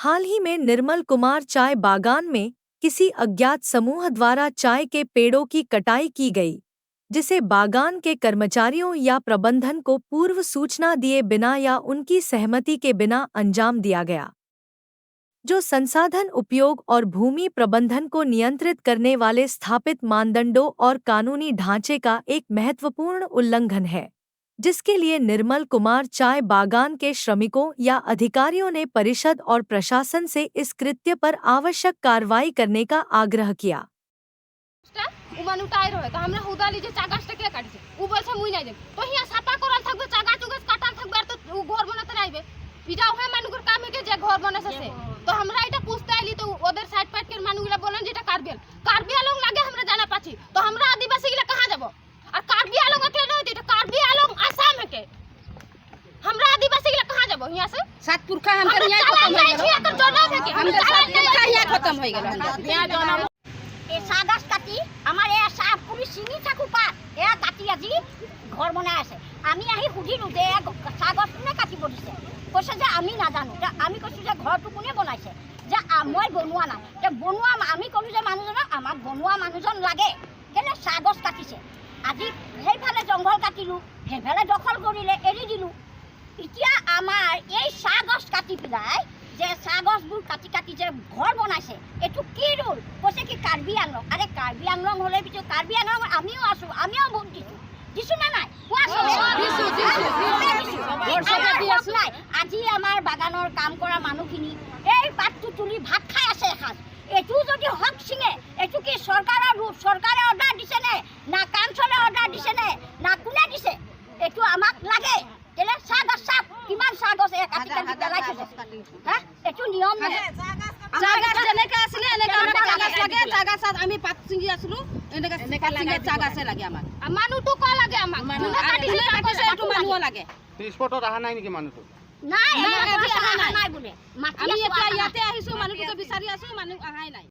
हाल ही में निर्मल कुमार चाय बागान में किसी अज्ञात समूह द्वारा चाय के पेड़ों की कटाई की गई, जिसे बागान के कर्मचारियों या प्रबंधन को पूर्व सूचना दिए बिना या उनकी सहमति के बिना अंजाम दिया गया, जो संसाधन उपयोग और भूमि प्रबंधन को नियंत्रित करने वाले स्थापित मानदंडों और कानूनी ढांचे का एक महत्वपूर्ण उल्लंघन है, जिसके लिए निर्मल कुमार चाय बागान के श्रमिकों या अधिकारियों ने परिषद और प्रशासन से इस कृत्य पर आवश्यक कार्रवाई करने का आग्रह किया। तो हमरा এটা পুছতে আইলি তো ওদের সাইড পাইট के মানুগুলা বলেন যেটা কার্বি আলং লাগে আমরা জানা পাচ্ছি তো আমরা আদিবাসী গুলা कहां যাব আর কার্বি আলং একলে না এটা কার্বি আলং আসাম के हमरा आदिवासी गुला कहां যাব यहां से सातपुरखा हमके यहां खत्म हो गया एकर जन्म है के हमके सातपुरखा यहां खत्म हो गया यहां जन्म ए सागस काटी আমার এ সাপুরি চিনি থাকু পাত এ কাটি আজি ঘর বনাই আছে আমি আহি হুদিলু যে সাগস কোনে কাটিব দিছে কৈছে যে আমি নাজানো আমি কৈছো যে ঘৰটো কোনে বনাইছে যে মই বনোৱা নাই যে বনোৱা আমি কলো যে মানুহজনক আমাক বনোৱা মানুহজন লাগে কেনে সাগস কাটিছে আজি সেইফালে জংঘল কাটিলু সেইফালে দখল কৰিলে এৰি দিলু এতিয়া আমাৰ এই সাগস কাটি পিলাই যে সাগসবোৰ কাটি কাটি যে ঘৰ বনাইছে এটো কি ৰুল কৈছে কি কাৰ্বি আংলং আৰে কাৰ্বি আংলং হলে বিটো কাৰ্বি আংলং আমিও আছো আমিও ভোট দিছো দিছো না নাই দিছো নাই আজি আমাৰ বাগানৰ কাম কৰা মানুহখিনি এই পাতটো তুলি ভাত খাই আছে এখাজ এটো যদি হক সিঙে এটো কি সরকারের রূপ সরকারে অর্ডার দিছে না কাউন্সিলে অর্ডার দিছে না কোনে দিছে এটো আমাক লাগে কেলে সাগস কিমান সাগস এক কাটি কাটি পেলাইছে হ্যাঁ এটো নিয়ম নাই জাগাস যেনেকা আসলে এনেকা আমাক জাগাস লাগে জাগাস আমি পাত সিঙ্গি আসলু এনেকা পাত সিঙ্গি জাগাস লাগে আমাক মানুটো ক লাগে আমাক মানুহ কাটিলে কাটিছে এটো মানুহ লাগে স্পটত আহা নাই নেকি মানুহটো নাই নাই বোলে আমি এতিয়া ইয়াতে আহিছো মানুহটো বিচাৰি আছো মানুহ আহাই নাই।